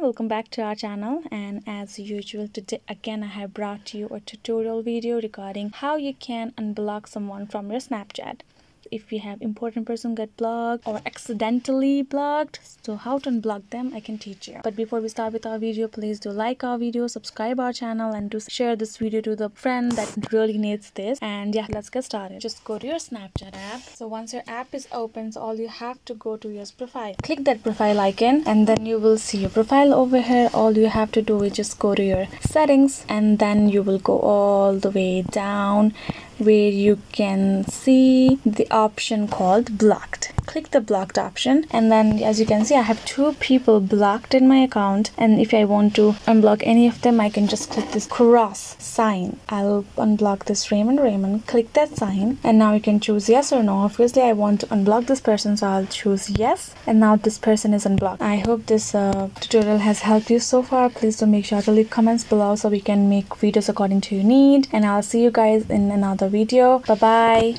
welcome back to our channel, and as usual today again I have brought you a tutorial video regarding how you can unblock someone from your Snapchat. If you have important person get blocked or accidentally blocked, so how to unblock them I can teach you. But before we start with our video, please do like our video, subscribe our channel, and do share this video to the friend that really needs this. And yeah, let's get started. Just go to your Snapchat app. So once your app is open, so all you have to go to your profile, click that profile icon, and then you will see your profile over here. All you have to do is just go to your settings, and then you will go all the way down where you can see the option called blocked. Click the blocked option, and then as you can see I have 2 people blocked in my account, and if I want to unblock any of them I can just click this cross sign. I'll unblock this Raymond. Click that sign, and now you can choose yes or no. Obviously I want to unblock this person, so I'll choose yes, and now this person is unblocked. I hope this tutorial has helped you so far. Please do make sure to leave comments below so we can make videos according to your need, and I'll see you guys in another video. Bye bye.